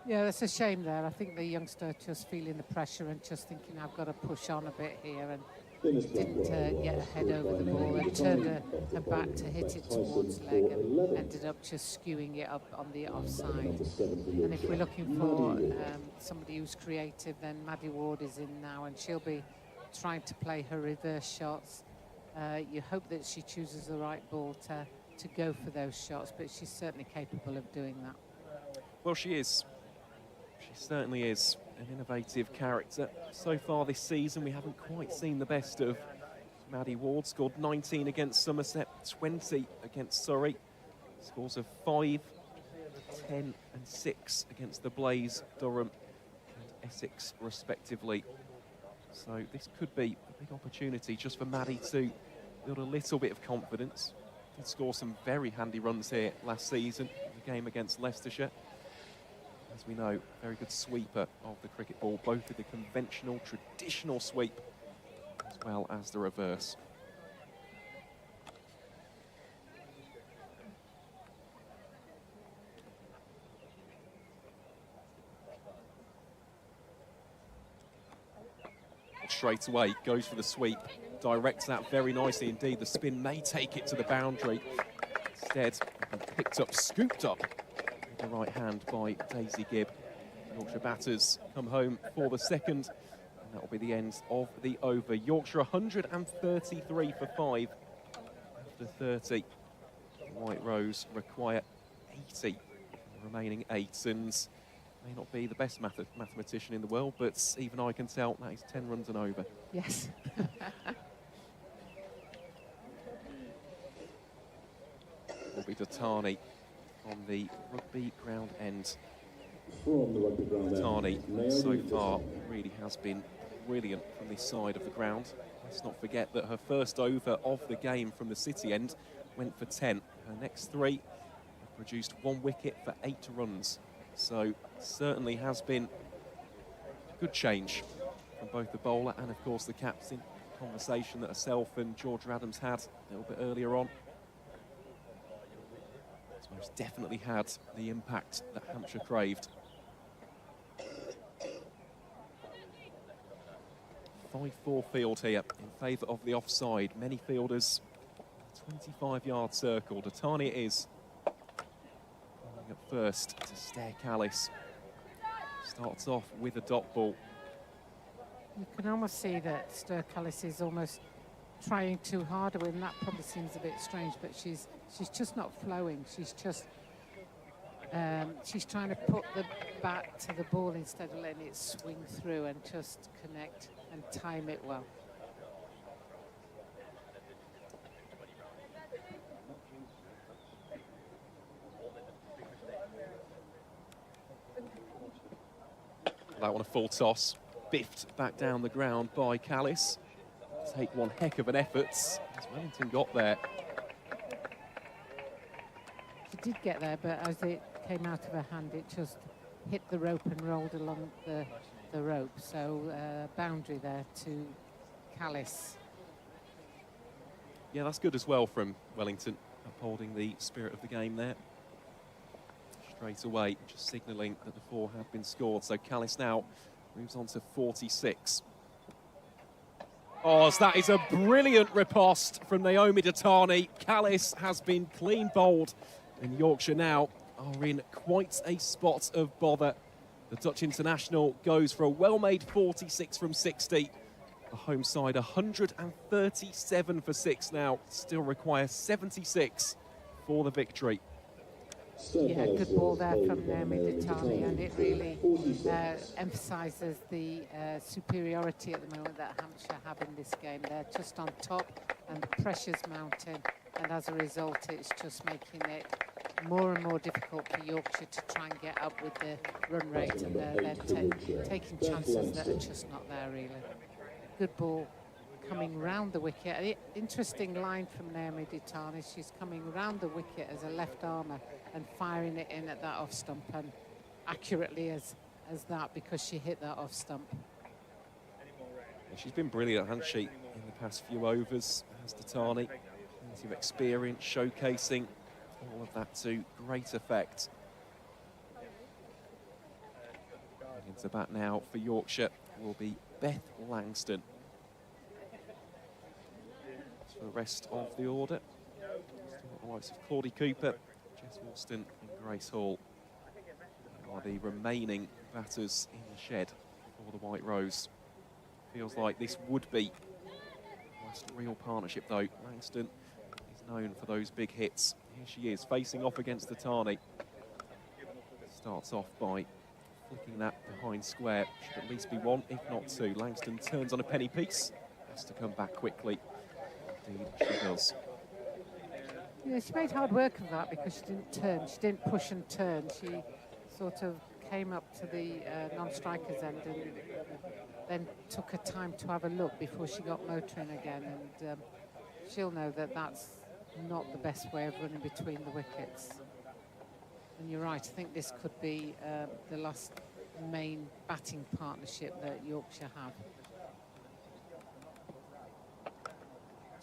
Yeah, that's a shame there. I think the youngster just feeling the pressure and just thinking, I've got to push on a bit here, and didn't get her head over the ball and turned her back to hit it towards leg and ended up just skewing it up on the offside. And if we're looking for somebody who's creative, then Maddie Ward is in now, and she'll be trying to play her reverse shots. You hope that she chooses the right ball to go for those shots, but she's certainly capable of doing that. Well, she is. She certainly is an innovative character. So far this season, we haven't quite seen the best of Maddie Ward. Scored 19 against Somerset, 20 against Surrey. Scores of 5, 10 and 6 against the Blaze, Durham and Essex, respectively. So this could be a big opportunity just for Maddie to build a little bit of confidence. Did score some very handy runs here last season in the game against Leicestershire. As we know, very good sweeper of the cricket ball, both with the conventional, traditional sweep, as well as the reverse. Straight away, goes for the sweep, directs that very nicely indeed. The spin may take it to the boundary. Instead, picked up, scooped up with the right hand by Daisy Gibb. Yorkshire batters come home for the second, and that will be the end of the over. Yorkshire 133 for 5 after 30. White Rose require 80 for the remaining 8, and may not be the best mathematician in the world, but even I can tell that is 10 runs and over. Yes. Will be Datani on the rugby ground end. Datani so far really has been brilliant from this side of the ground. Let's not forget that her first over of the game from the City end went for 10. Her next 3 have produced 1 wicket for 8 runs. So certainly has been a good change from both the bowler and of course the captain. Conversation that herself and Georgia Adams had a little bit earlier on. It's most definitely had the impact that Hampshire craved. 5-4 field here in favour of the offside. Many fielders, 25-yard circle. Datani is up first to Stair Callis. Starts off with a dot ball. You can almost see that Stair Callis is almost trying too hard, and that probably seems a bit strange, but she's just not flowing. She's just she's trying to put the bat to the ball instead of letting it swing through and just connect and time it well. That one a full toss, biffed back down the ground by Callis. Take one heck of an effort as Wellington got there. She did get there, but as it came out of her hand, it just hit the rope and rolled along the rope. So boundary there to Callis. Yeah, that's good as well from Wellington, upholding the spirit of the game there. Straight away, just signalling that the 4 have been scored. So Callis now moves on to 46. Oh, so that is a brilliant riposte from Naomi Datani. Callis has been clean bowled, and Yorkshire now are in quite a spot of bother. The Dutch international goes for a well-made 46 from 60. The home side 137 for 6 now. Still require 76 for the victory. Yeah, good ball there from Naomi Datani, and it really emphasises the superiority at the moment that Hampshire have in this game. They're just on top and the pressure's mounting, and as a result it's just making it more and more difficult for Yorkshire to try and get up with the run rate, and they're taking chances that are just not there really. Good ball coming round the wicket. Interesting line from Naomi Datani. She's coming round the wicket as a left armer and firing it in at that off stump, and accurately as that, because she hit that off stump. She's been brilliant, hasn't she, in the past few overs, as Datani. Plenty of experience, showcasing all of that to great effect. Into bat now for Yorkshire will be Beth Langston. As for the rest of the order, still got the likes of Claudie Cooper, Jess Woolston and Grace Hall are the remaining batters in the shed for the White Rose. Feels like this would be the last real partnership though. Langston is known for those big hits. Here she is facing off against the Tani. Starts off by flicking that behind square. Should at least be one, if not two. Langston turns on a penny piece. Has to come back quickly. Indeed, she does. Yeah, she made hard work of that because she didn't turn. She didn't push and turn. She sort of came up to the non-striker's end and then took her time to have a look before she got motoring again. And she'll know that that's not the best way of running between the wickets. And you're right, I think this could be the last main batting partnership that Yorkshire have.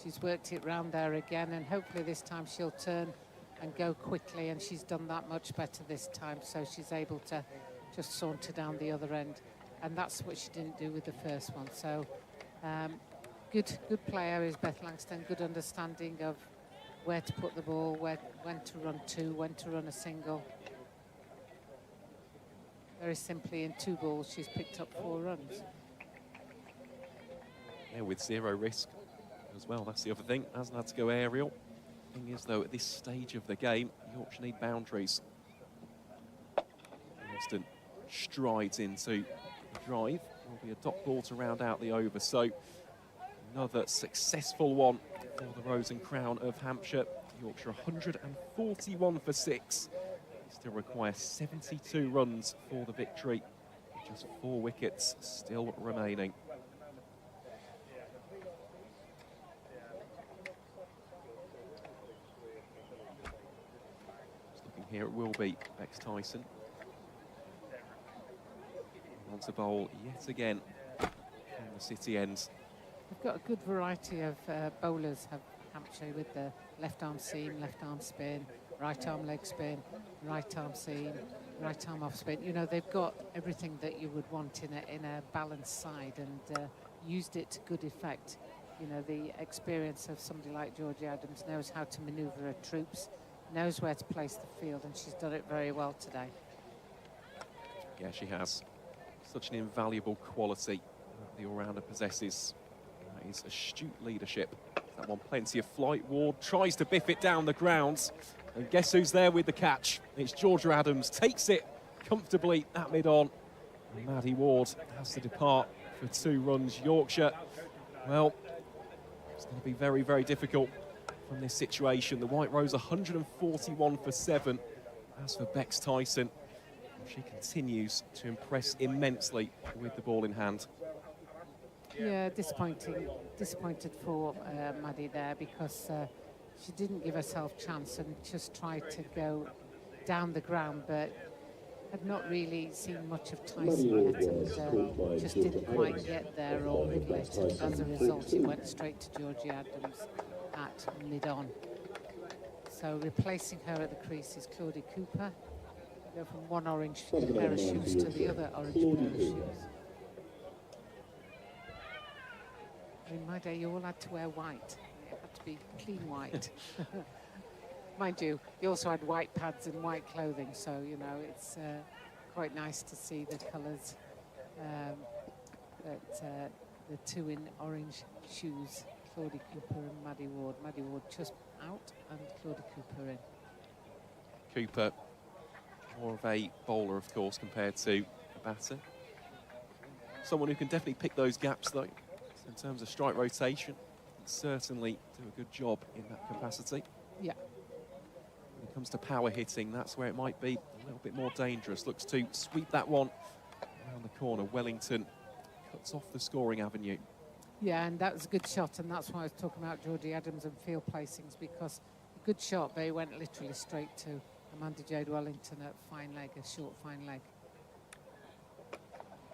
She's worked it round there again, and hopefully this time she'll turn and go quickly, and she's done that much better this time, so she's able to just saunter down the other end. And that's what she didn't do with the first one. So good player is Beth Langston, good understanding of where to put the ball, when to run two, when to run a single. Very simply, in 2 balls, she's picked up 4 runs. Yeah, with 0 risk as well. That's the other thing. Hasn't had to go aerial. Thing is, though, at this stage of the game, Yorkshire need boundaries. Langston strides into the drive. Will be a dot ball to round out the over. So another successful one for the Rose and Crown of Hampshire. Yorkshire 141 for 6. They still require 72 runs for the victory. Just 4 wickets still remaining. Just looking here, it will be Bex Tyson. Wants to bowl yet again from the City end. We've got a good variety of bowlers, have Hampshire, with the left arm seam, left arm spin, right arm leg spin, right arm seam, right arm off spin. You know, they've got everything that you would want in a balanced side, and used it to good effect. You know, the experience of somebody like Georgie Adams knows how to manoeuvre her troops, knows where to place the field, and she's done it very well today. Yeah, she has. Such an invaluable quality that the all-rounder possesses. That is astute leadership. That one, plenty of flight. Ward tries to biff it down the ground. And guess who's there with the catch? It's Georgia Adams. Takes it comfortably at mid-on. And Maddie Ward has to depart for 2 runs. Yorkshire, well, it's going to be very, very difficult from this situation. The White Rose 141 for 7. As for Bex Tyson, she continues to impress immensely with the ball in hand. Yeah, disappointed for Maddie there, because she didn't give herself chance and just tried to go down the ground, but had not really seen much of Tyson yet, and just didn't quite get there or middle it. And as a result, it went straight to Georgie Adams at mid-on. So replacing her at the crease is Claudie Cooper. Go from one orange pair of shoes to the other orange pair of shoes. In my day, you all had to wear white. It had to be clean white. Mind you, you also had white pads and white clothing, so, you know, it's quite nice to see the colours. The 2 in orange shoes, Claudie Cooper and Maddie Ward. Maddie Ward just out and Claudie Cooper in. Cooper, more of a bowler, of course, compared to a batter. Someone who can definitely pick those gaps, though. In terms of strike rotation, certainly do a good job in that capacity. Yeah. When it comes to power hitting, that's where it might be a little bit more dangerous. Looks to sweep that one around the corner. Wellington cuts off the scoring avenue. Yeah, and that was a good shot, and that's why I was talking about Georgie Adams and field placings, because a good shot, but he went literally straight to Amanda Jade Wellington at fine leg, a short fine leg.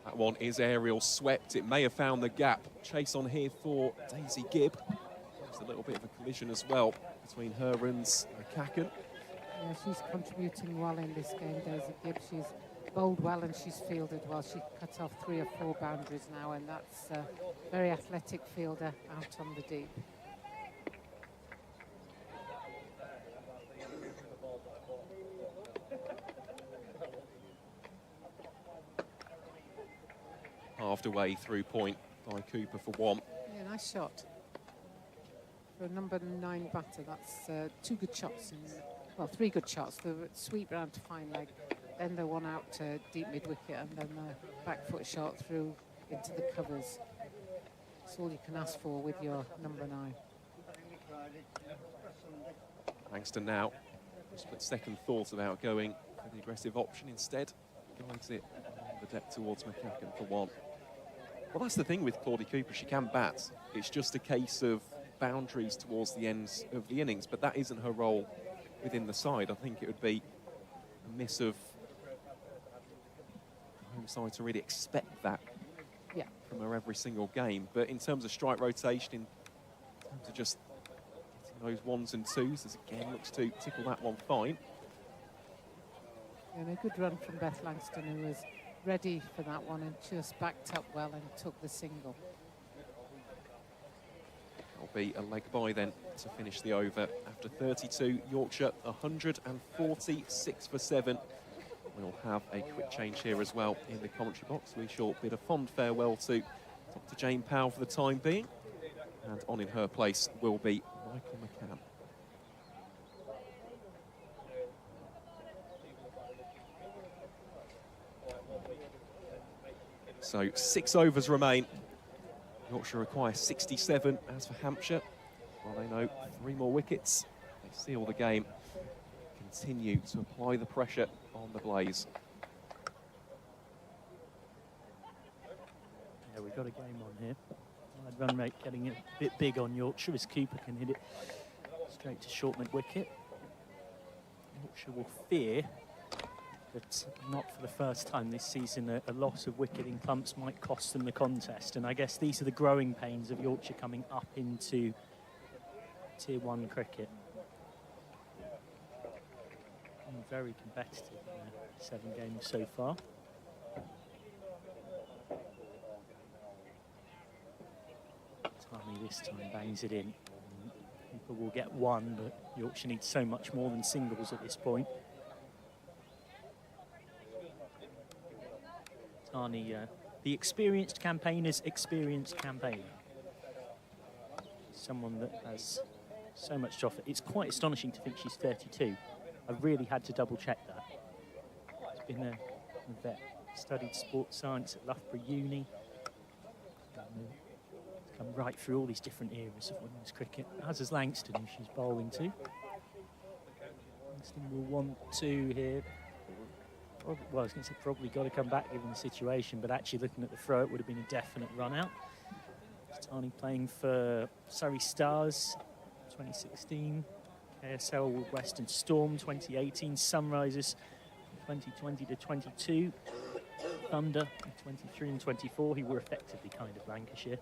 That one is aerial swept. It may have found the gap. Chase on here for Daisy Gibb. There's a little bit of a collision as well between her and McCacken. Yeah, she's contributing well in this game, Daisy Gibb. She's bowled well and she's fielded well. She cut off 3 or 4 boundaries now, and that's a very athletic fielder out on the deep. Halved away through point by Cooper for 1. Yeah, nice shot. For a number 9 batter, that's 2 good shots. Well, 3 good shots. The sweep round to fine leg, then the one out to deep mid-wicket, and then the back foot shot through into the covers. That's all you can ask for with your number 9. Langston now, split second thought about going for the aggressive option instead. Guides it on the deck towards McCacken for 1. Well, that's the thing with Claudie Cooper. She can bat. It's just a case of boundaries towards the ends of the innings, but that isn't her role within the side. I think it would be a miss of the home side to really expect that from her every single game. But in terms of strike rotation, in terms of just hitting those 1s and 2s, this again looks to tickle that one fine. And a good run from Beth Langston, who was ready for that one and just backed up well and took the single. That'll be a leg by then to finish the over. After 32, Yorkshire 146 for 7. We'll have a quick change here as well in the commentary box. We shall bid a fond farewell to Dr. Jane Powell for the time being. And on in her place will be Michael McCann. So 6 overs remain. Yorkshire require 67. As for Hampshire, well, they know 3 more wickets. They seal the game. Continue to apply the pressure on the Blaze. Yeah, we've got a game on here. Wide run rate getting a bit big on Yorkshire as Cooper can hit it straight to short mid-wicket. Yorkshire will fear that not for the first time this season a loss of wicket in clumps might cost them the contest, and I guess these are the growing pains of Yorkshire coming up into Tier 1 cricket. And very competitive in their 7 games so far. Tommy this time bangs it in. People will get 1, but Yorkshire needs so much more than singles at this point. Tani, the experienced campaigner's experienced campaigner. Someone that has so much to offer. It's quite astonishing to think she's 32. I really had to double check that. She's been a vet, studied sports science at Loughborough Uni. Come right through all these different eras of women's cricket, as is Langston, who she's bowling to. Langston will want to here. Well, I was going to say probably got to come back given the situation, but actually looking at the throw, it would have been a definite run out. Tani playing for Surrey Stars 2016, KSL Western Storm 2018, Sunrisers 2020 to 22, Thunder 23 and 24, who were effectively kind of Lancashire.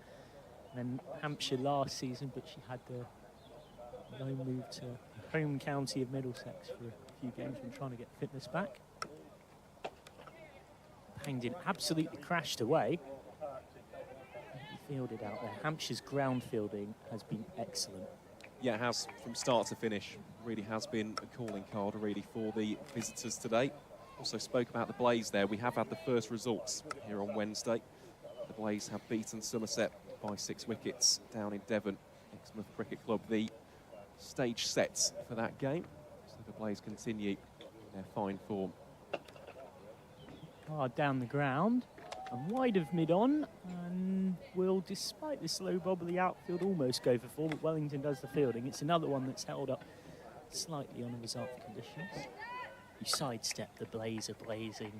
And then Hampshire last season, but she had the loan move to home county of Middlesex for a few games when trying to get fitness back. Banged in, absolutely crashed away. Fielded out there. Hampshire's ground fielding has been excellent. Yeah, it has from start to finish. Really has been a calling card really for the visitors today. Also spoke about the Blaze there. We have had the first results here on Wednesday. The Blaze have beaten Somerset by 6 wickets down in Devon, Exmouth Cricket Club. The stage sets for that game. So the Blaze continue their fine form. Hard down the ground and wide of mid-on, and will, despite the slow bobbly outfield, almost go for 4, but Wellington does the fielding. It's another one that's held up slightly on the result conditions. You sidestep the Blazer blazing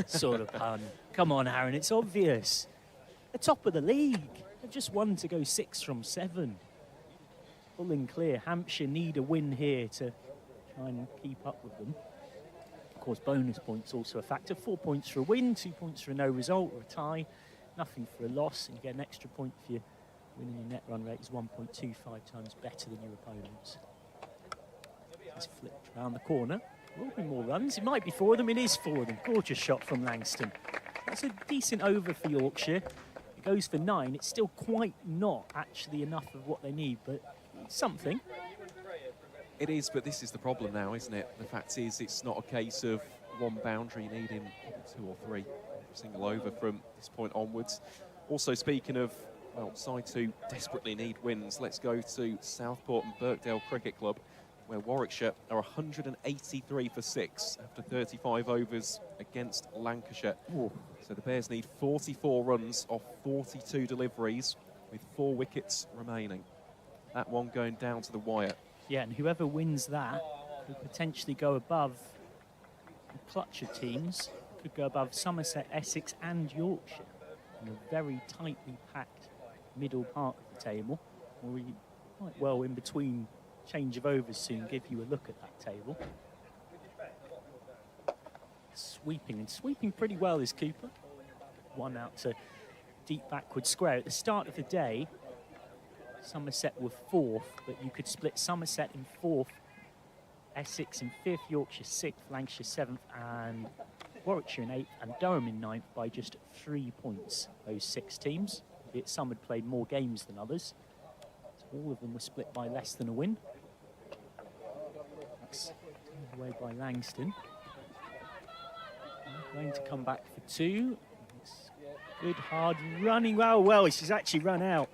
sort of pun. Come on, Aaron, it's obvious. The top of the league. They've just won to go 6 from 7. Full and clear. Hampshire need a win here to try and keep up with them. Of course, bonus points also a factor. 4 points for a win, 2 points for a no result or a tie, nothing for a loss, and you get an extra point for your winning. Your net run rate is 1.25 times better than your opponents. It's flipped round the corner. Will be more runs. It might be 4 of them. It is 4 of them. Gorgeous shot from Langston. That's a decent over for Yorkshire. It goes for 9. It's still quite not actually enough of what they need, but it's something. It is, but this is the problem now, isn't it? The fact is, it's not a case of one boundary needing 2 or 3 every single over from this point onwards. Also, speaking of, well, sides who desperately need wins, let's go to Southport and Birkdale Cricket Club, where Warwickshire are 183 for 6 after 35 overs against Lancashire. Ooh. So the Bears need 44 runs off 42 deliveries with 4 wickets remaining. That one going down to the wire. Yeah, and whoever wins that could potentially go above the clutch of teams, could go above Somerset, Essex and Yorkshire in a very tightly packed middle part of the table. We're quite well in between change of overs soon, give you a look at that table. Sweeping, and sweeping pretty well is Cooper. One out to deep backward square. At the start of the day, Somerset were 4th, but you could split Somerset in 4th, Essex in 5th, Yorkshire 6th, Lancashire 7th, and Warwickshire in 8th, and Durham in 9th by just 3 points, those 6 teams. Albeit some had played more games than others. So all of them were split by less than a win. That's taken away by Langston. Going to come back for 2. It's good, hard running. Well, she's actually run out.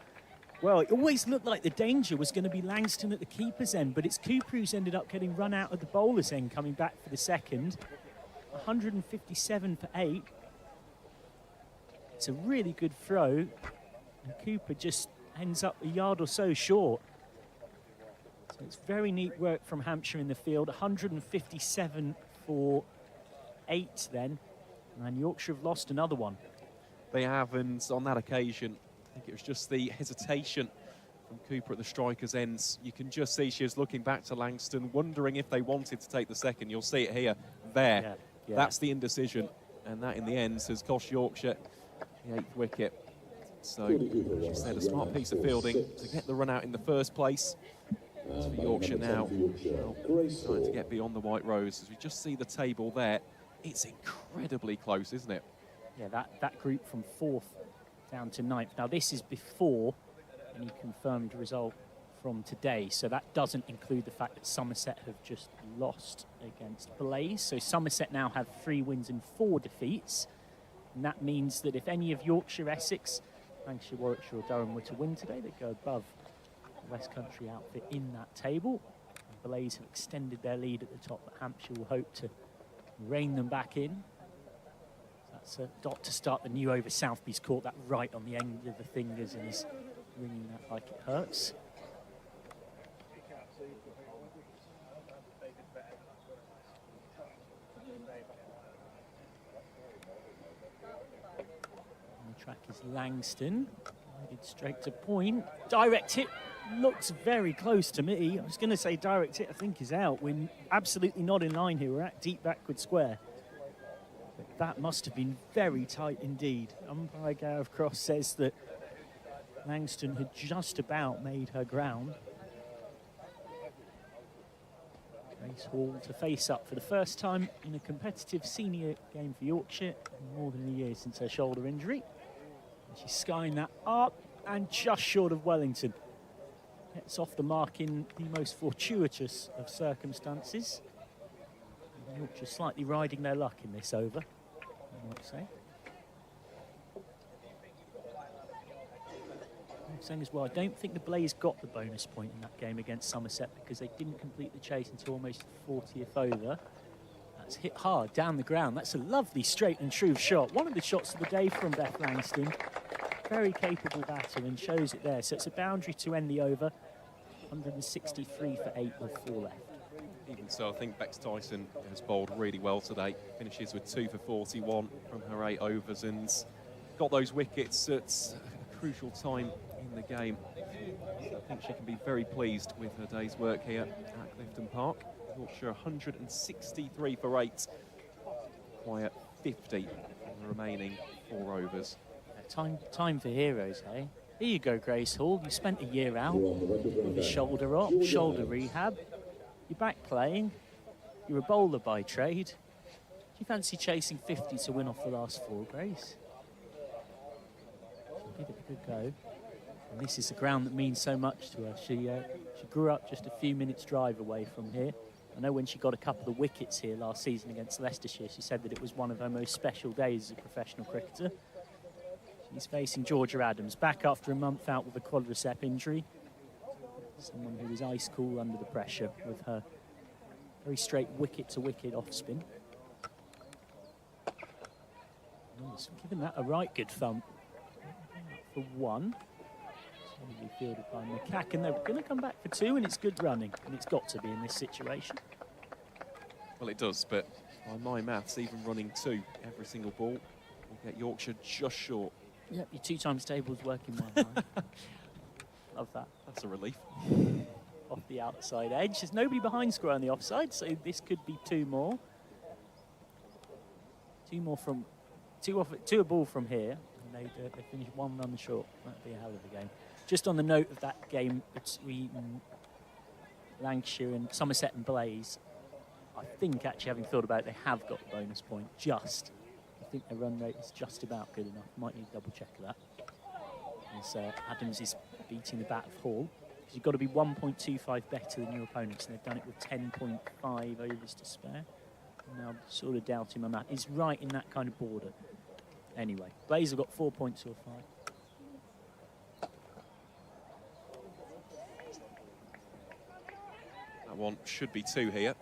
Well, it always looked like the danger was going to be Langston at the keeper's end, but it's Cooper who's ended up getting run out at the bowler's end, coming back for the second. 157 for 8. It's a really good throw, and Cooper just ends up a yard or so short. So it's very neat work from Hampshire in the field. 157 for 8 then, and Yorkshire have lost another one. They have, and on that occasion, I think it was just the hesitation from Cooper at the striker's ends. You can just see she was looking back to Langston, wondering if they wanted to take the second. You'll see it here, there. Yeah. That's the indecision, and that in the end has cost Yorkshire the 8th wicket. So, she said, a smart piece of fielding to get the run out in the first place. As for Yorkshire now, well, trying to get beyond the White Rose. As we just see the table there, it's incredibly close, isn't it? Yeah, that group from 4th down to 9th. Now, this is before any confirmed result from today, so that doesn't include the fact that Somerset have just lost against Blaze. So Somerset now have 3 wins and 4 defeats, and that means that if any of Yorkshire, Essex, Lancashire, Warwickshire or Durham were to win today, they'd go above the West Country outfit in that table. And Blaze have extended their lead at the top, but Hampshire will hope to rein them back in. That's a dot to start the new over. Southby's caught that right on the end of the fingers and is ringing that like it hurts. On the track is Langston. Headed straight to point. Direct hit looks very close to me. I was going to say direct hit, I think, is out. We're absolutely not in line here. We're at deep backward square. But that must have been very tight indeed. Umpire Gareth Cross says that Langston had just about made her ground. Grace Hall to face up for the first time in a competitive senior game for Yorkshire in more than a year since her shoulder injury. And she's skying that up and just short of Wellington. Gets off the mark in the most fortuitous of circumstances. Yorkshire slightly riding their luck in this over, I might say. I'm saying as well, I don't think the Blaze got the bonus point in that game against Somerset because they didn't complete the chase until almost the 40th over. That's hit hard down the ground. That's a lovely straight and true shot. One of the shots of the day from Beth Langston. Very capable batter and shows it there. So it's a boundary to end the over. 163 for 8 with 4 left. Even so, I think Bex Tyson has bowled really well today. Finishes with 2 for 41 from her 8 overs and got those wickets at a crucial time in the game. So I think she can be very pleased with her day's work here at Clifton Park. Yorkshire 163 for 8, quiet 50 in the remaining 4 overs. Time for heroes, hey? Here you go, Grace Hall. You spent a year out with your shoulder op, shoulder rehab. You're back playing. You're a bowler by trade. Do you fancy chasing 50 to win off the last 4, Grace? She'll give it a good go. And this is the ground that means so much to her. She grew up just a few minutes' drive away from here. I know when she got a couple of wickets here last season against Leicestershire, she said that it was one of her most special days as a professional cricketer. She's facing Georgia Adams, back after a month out with a quadricep injury. Someone who is ice cool under the pressure with her very straight wicket-to-wicket off-spin. Giving that a right good thump for 1. Solidly fielded by McCack, and they're going to come back for 2, and it's good running, and it's got to be in this situation. Well, it does, but by my maths, even running 2 every single ball will get Yorkshire just short. Yep, your 2 times table's working well. Right? Love that. That's a relief. Off the outside edge. There's nobody behind square on the offside, so this could be 2 more. 2 more from... 2 a ball from here, and they finish 1 run short. That'd be a hell of a game. Just on the note of that game between Lancashire and Somerset and Blaze, I think, actually, having thought about it, they have got the bonus point. Just. I think their run rate is just about good enough. Might need to double check that. As Adams is beating the bat of Hall. Because you've got to be 1.25 better than your opponents, and they've done it with 10.5 overs to spare. Now, sort of doubting my math. Is right in that kind of border. Anyway, Blaze have got 4 points or 5. That one should be 2 here.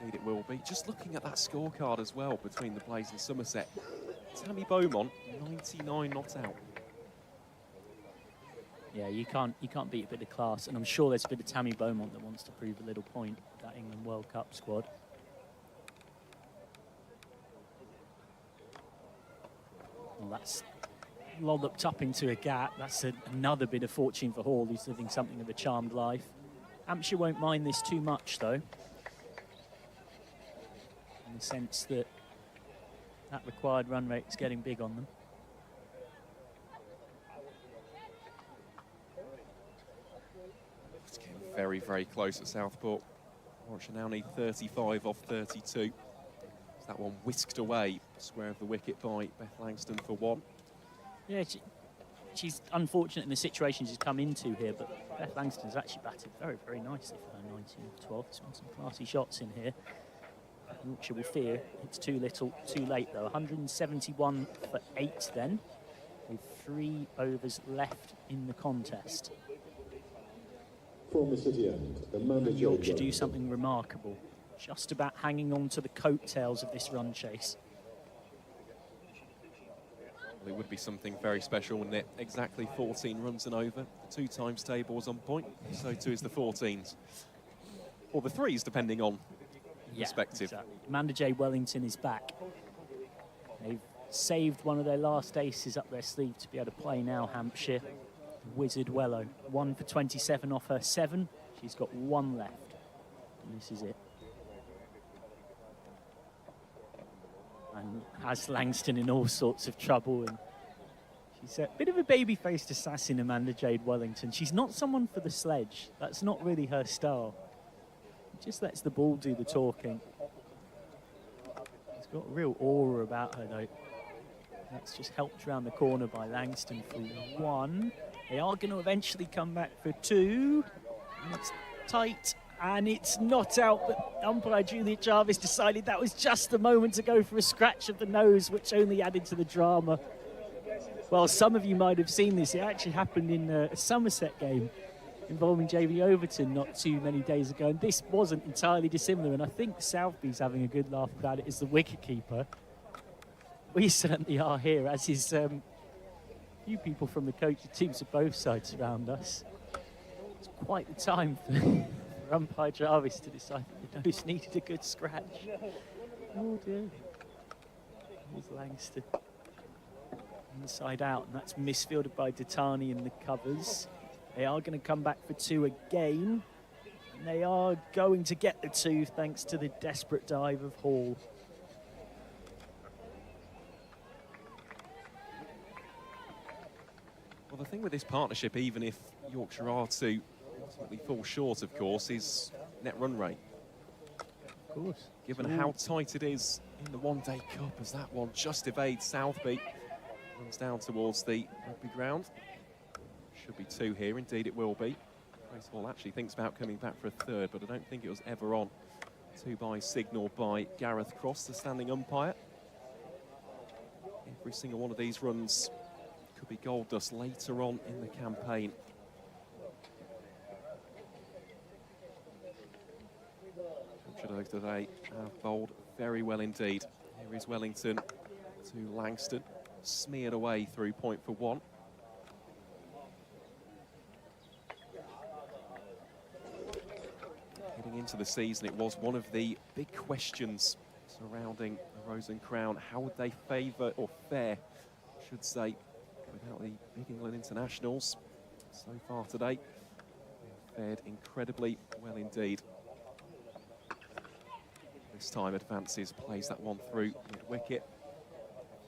Indeed, it will be. Just looking at that scorecard as well between the Blaze and Somerset. Tammy Beaumont, 99 not out. Yeah, you can't beat a bit of class, and I'm sure there's a bit of Tammy Beaumont that wants to prove a little point with that England World Cup squad. Well, that's lolloped up into a gap. That's another bit of fortune for Hall, who's living something of a charmed life. Hampshire won't mind this too much, though, in the sense that that required run rate is getting big on them. It's getting very, very close at Southport. Warwickshire now need 35 off 32. That one whisked away, square of the wicket by Beth Langston for 1. Yeah, she's unfortunate in the situation she's come into here, but Beth Langston's actually batted very, very nicely for her 19-12. She's got some classy shots in here. Yorkshire will fear it's too little, too late, though. 171 for 8 then, with 3 overs left in the contest. From the city end, the manager Yorkshire do something remarkable, just about hanging on to the coattails of this run chase. Well, it would be something very special, wouldn't it? Exactly 14 runs and over. The 2 times table's on point, so too is the 14s. Or the 3s, depending on perspective. Exactly. Amanda J. Wellington is back. They've saved one of their last aces up their sleeve to be able to play now, Hampshire. Wizard Wello. 1 for 27 off her 7. She's got 1 left. And this is it. And has Langston in all sorts of trouble. And she's a bit of a baby-faced assassin, Amanda Jade Wellington. She's not someone for the sledge. That's not really her style. She just lets the ball do the talking. She's got a real aura about her, though. That's just helped around the corner by Langston for 1. They are going to eventually come back for 2. And it's tight. And it's not out, but umpire Juliet Jarvis decided that was just the moment to go for a scratch of the nose, which only added to the drama. Well, some of you might have seen this. It actually happened in a Somerset game involving JV Overton not too many days ago, and this wasn't entirely dissimilar, and I think Southby's having a good laugh about it as the wicketkeeper. We certainly are here, as is a few people from the coaching teams of both sides around us. It's quite the time for umpire Jarvis to decide that the nose needed a good scratch. Oh dear. Here's Langston. Inside out, and that's misfielded by Datani in the covers. They are going to come back for 2 again. And they are going to get the 2 thanks to the desperate dive of Hall. Well, the thing with this partnership, even if Yorkshire are to ultimately fall short, of course, is net run rate. course. Given how tight it is in the one-day cup, as that one just evades Southby. Runs down towards the rugby ground. Should be 2 here, indeed it will be. Grace Hall actually thinks about coming back for a 3rd, but I don't think it was ever on. 2 by signal by Gareth Cross, the standing umpire. Every single one of these runs could be gold dust later on in the campaign. Hampshire today have bowled very well indeed. Here is Wellington to Langston, smeared away through point for 1. Heading into the season, it was one of the big questions surrounding the Rose and Crown. How would they favour, or fare, I should say, without the Big England internationals? So far today, they've fared incredibly well indeed. This time advances, plays that one through mid-wicket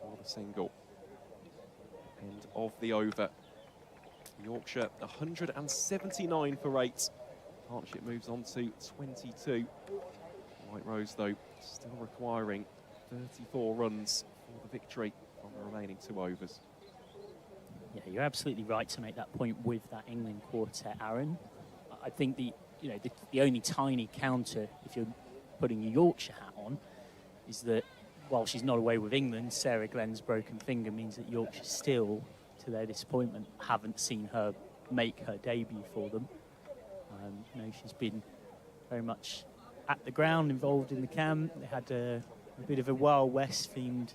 for the single. End of the over. Yorkshire 179 for 8. Partnership moves on to 22. White Rose, though, still requiring 34 runs for the victory from the remaining 2 overs. Yeah, you're absolutely right to make that point with that England quartet, Aaron. I think the only tiny counter, if you're putting your Yorkshire hat on, is that while she's not away with England, Sarah Glenn's broken finger means that Yorkshire still, to their disappointment, haven't seen her make her debut for them. She's been very much at the ground, involved in the camp. They had a bit of a Wild West themed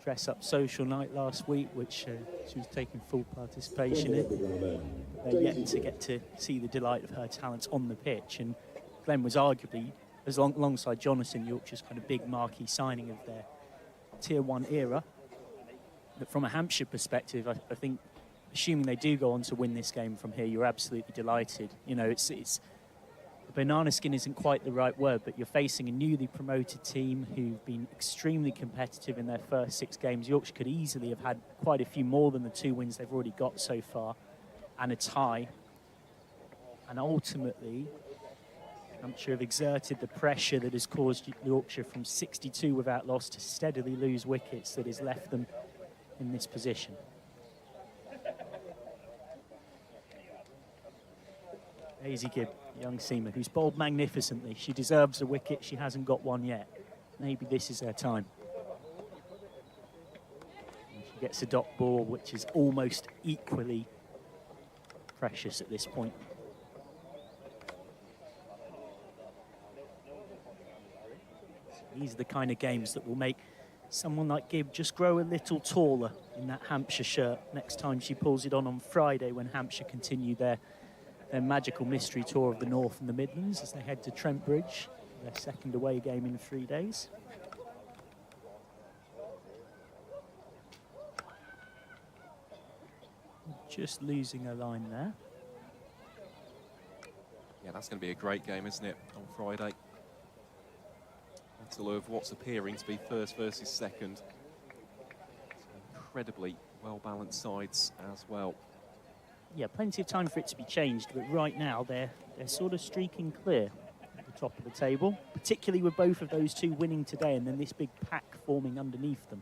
dress-up social night last week, which she was taking full participation in. They're yet to get to see the delight of her talents on the pitch, and Glenn was arguably, alongside Jonathan, Yorkshire's kind of big marquee signing of their Tier 1 era. But from a Hampshire perspective, I think, assuming they do go on to win this game from here, you're absolutely delighted. It's banana skin isn't quite the right word, but you're facing a newly promoted team who've been extremely competitive in their first 6 games. Yorkshire could easily have had quite a few more than the 2 wins they've already got so far, and a tie. And ultimately, Hampshire have exerted the pressure that has caused Yorkshire from 62 without loss to steadily lose wickets that has left them in this position. Daisy Gibb, young seamer, who's bowled magnificently. She deserves a wicket. She hasn't got one yet. Maybe this is her time. And she gets a dot ball, which is almost equally precious at this point. These are the kind of games that will make someone like Gibb just grow a little taller in that Hampshire shirt next time she pulls it on Friday, when Hampshire continue their magical mystery tour of the North and the Midlands as they head to Trent Bridge, their 2nd away game in 3 days. Just losing a line there. Yeah, that's going to be a great game, isn't it, on Friday? Battle of what's appearing to be first versus second. Some incredibly well-balanced sides as well. Yeah, plenty of time for it to be changed, but right now they're sort of streaking clear at the top of the table, particularly with both of those 2 winning today and then this big pack forming underneath them.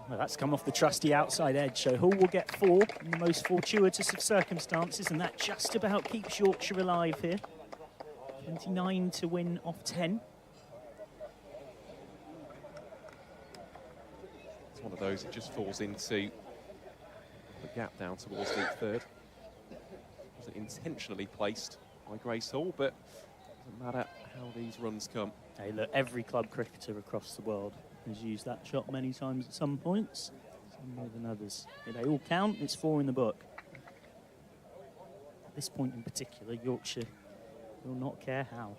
Well, that's come off the trusty outside edge, so Hall will get 4 in the most fortuitous of circumstances, and that just about keeps Yorkshire alive here. 29 to win off 10. It's one of those, it just falls into the gap down towards the 3rd. Wasn't intentionally placed by Grace Hall, but it doesn't matter how these runs come. Hey, look, every club cricketer across the world has used that shot many times at some points, some more than others. Yeah, they all count, it's 4 in the book. At this point in particular, Yorkshire will not care how.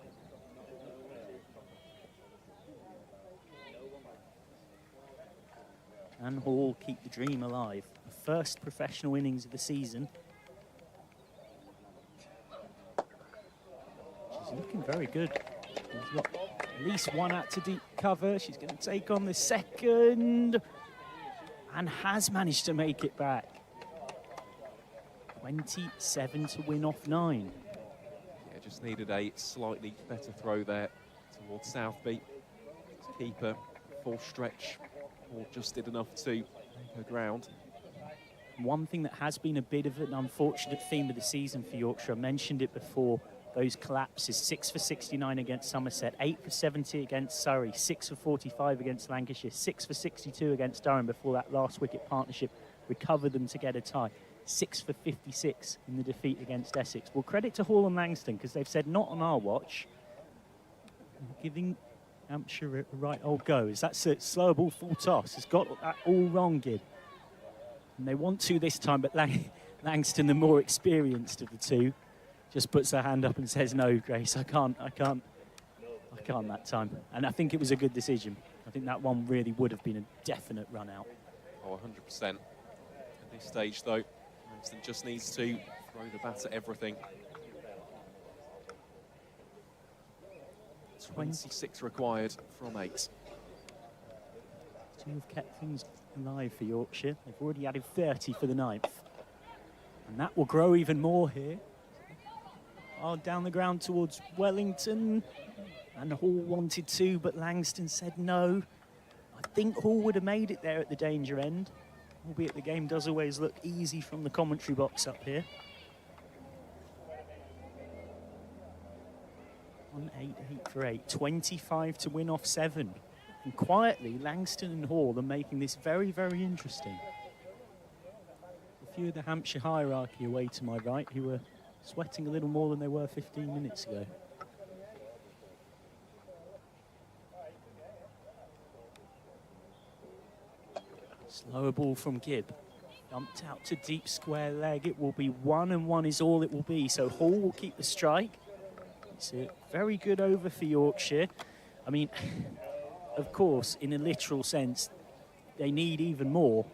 And Hall keep the dream alive. The first professional innings of the season. She's looking very good. She's got at least 1 out to deep cover. She's going to take on the 2nd and has managed to make it back. 27 to win off 9. Yeah, just needed a slightly better throw there towards Southby. Keeper, full stretch, or just did enough to make her ground. One thing that has been a bit of an unfortunate theme of the season for Yorkshire, I mentioned it before, those collapses: 6 for 69 against Somerset, 8 for 70 against Surrey, 6 for 45 against Lancashire, 6 for 62 against Durham before that last wicket partnership recovered them to get a tie, 6 for 56 in the defeat against Essex. Well, credit to Hall and Langston, because they've said not on our watch. Giving Hampshire a right old go. Is that a slower ball full toss? It's got that all wrong, Gibb. And they want to this time, but Langston, the more experienced of the two, just puts her hand up and says, no, Grace, I can't that time. And I think it was a good decision. I think that one really would have been a definite run out. Oh, 100%. At this stage, though, Langston just needs to throw the bat at everything. 26 required from 8. Two have kept things alive for Yorkshire. They've already added 30 for the 9th. And that will grow even more here. Down the ground towards Wellington. And Hall wanted to, but Langston said no. I think Hall would have made it there at the danger end, albeit the game does always look easy from the commentary box up here. 1-8 for 8, 25 to win off 7. And quietly, Langston and Hall are making this very, very interesting. A few of the Hampshire hierarchy away to my right who were sweating a little more than they were 15 minutes ago. Slower ball from Gibb. Dumped out to deep square leg. It will be 1, and 1 is all it will be. So Hall will keep the strike. It's a very good over for Yorkshire. I mean, of course, in a literal sense, they need even more.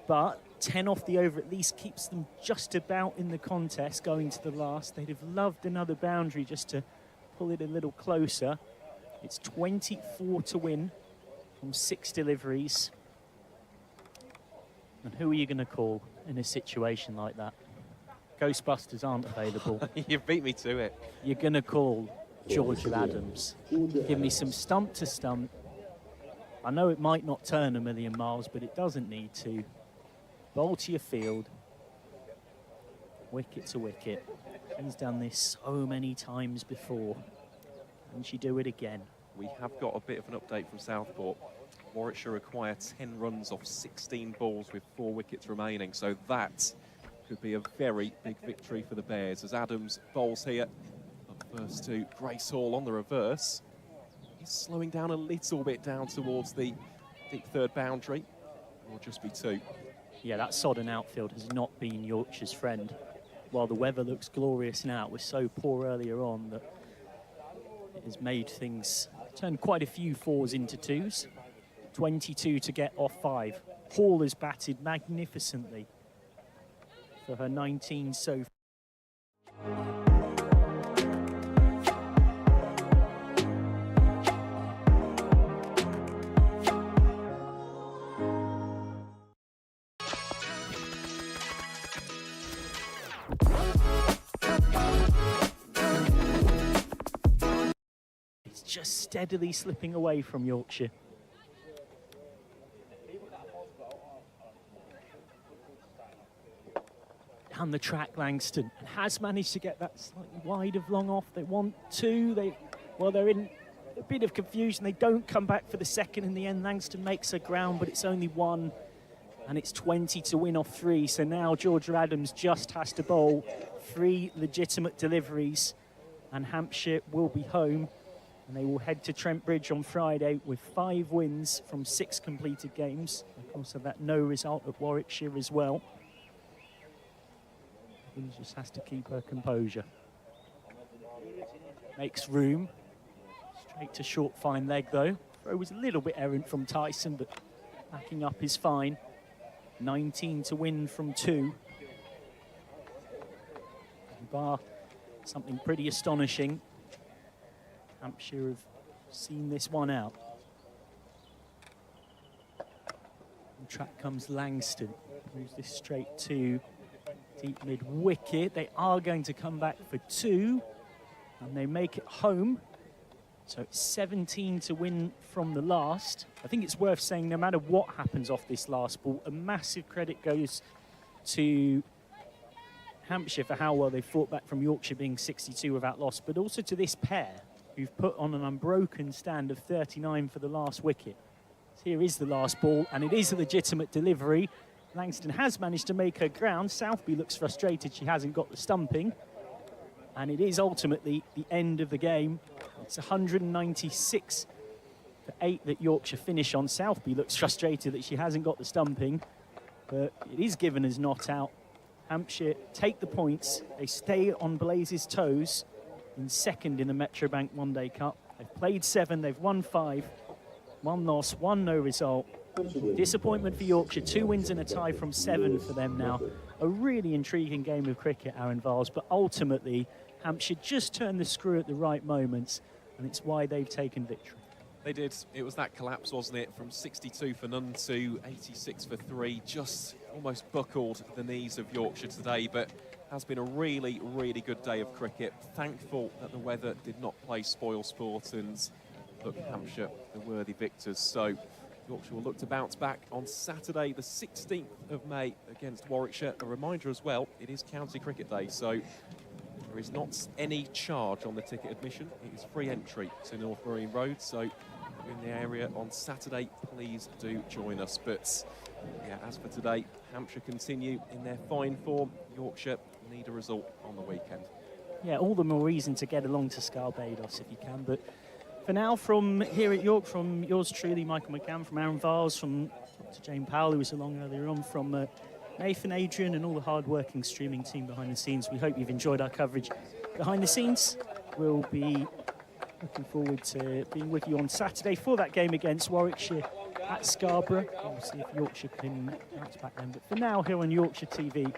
But 10 off the over at least keeps them just about in the contest going to the last. They'd have loved another boundary just to pull it a little closer. It's 24 to win from 6 deliveries. And who are you going to call in a situation like that? Ghostbusters aren't available. You've beat me to it. You're going to call Georgia Adams. Give me some stump to stump. I know it might not turn a million miles, but it doesn't need to. Bowl to your field. Wicket to wicket. She's done this so many times before. And she do it again. We have got a bit of an update from Southport. Warwickshire require 10 runs off 16 balls with 4 wickets remaining. So that could be a very big victory for the Bears as Adams bowls here. Up first to Grace Hall on the reverse. He's slowing down a little bit down towards the deep third boundary. Or just be 2. Yeah, that sodden outfield has not been Yorkshire's friend. While the weather looks glorious now, it was so poor earlier on that it has made things turn quite a few 4s into 2s. 22 to get off 5. Hall has batted magnificently for her 19 so far. It's just steadily slipping away from Yorkshire. Down the track, Langston has managed to get that slightly wide of long off. They want 2. They're in a bit of confusion. They don't come back for the second in the end. Langston makes her ground, but it's only 1, and it's 20 to win off 3. So now Georgia Adams just has to bowl 3 legitimate deliveries, and Hampshire will be home, and they will head to Trent Bridge on Friday with 5 wins from 6 completed games. Of course, that no result at Warwickshire as well. Just has to keep her composure. Makes room. Straight to short, fine leg, though. Throw was a little bit errant from Tyson, but backing up is fine. 19 to win from 2. Bar something pretty astonishing. Hampshire have seen this one out. On track comes Langston. Moves this straight to Deep mid-wicket. They are going to come back for 2, and they make it home. So it's 17 to win from the last. I think it's worth saying, no matter what happens off this last ball, a massive credit goes to Hampshire for how well they fought back from Yorkshire being 62 without loss, but also to this pair who've put on an unbroken stand of 39 for the last wicket. So here is the last ball, and it is a legitimate delivery. Langston has managed to make her ground. Southby looks frustrated she hasn't got the stumping. And it is ultimately the end of the game. It's 196 for 8 that Yorkshire finish on. Southby looks frustrated that she hasn't got the stumping, but it is given as not out. Hampshire take the points. They stay on Blaze's toes in second in the Metrobank One Day Cup. They've played 7, they've won 5. 1 loss, 1 no result. Disappointment for Yorkshire, 2 wins and a tie from 7 for them now. A really intriguing game of cricket, Aaron Vars, but ultimately Hampshire just turned the screw at the right moments, and it's why they've taken victory. They did. It was that collapse, wasn't it? From 62 for none to 86 for 3. Just almost buckled the knees of Yorkshire today, but has been a really, really good day of cricket. Thankful that the weather did not play spoil sport, and look, Hampshire, the worthy victors. So Yorkshire will look to bounce back on Saturday, the 16th of May against Warwickshire. A reminder as well, it is County Cricket Day, so there is not any charge on the ticket admission. It is free entry to North Marine Road, so if you're in the area on Saturday, please do join us. But yeah, as for today, Hampshire continue in their fine form. Yorkshire need a result on the weekend. Yeah, all the more reason to get along to Barbados if you can, but for now, from here at York, from yours truly, Michael McCann, from Aaron Vars, from Dr. Jane Powell, who was along earlier on, from Nathan, Adrian, and all the hard-working streaming team behind the scenes. We hope you've enjoyed our coverage behind the scenes. We'll be looking forward to being with you on Saturday for that game against Warwickshire at Scarborough. We'll see if Yorkshire can bounce back then. But for now, here on Yorkshire TV,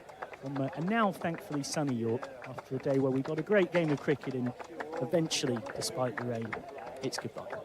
and now thankfully sunny York, after a day where we got a great game of cricket and eventually, despite the rain, it's goodbye.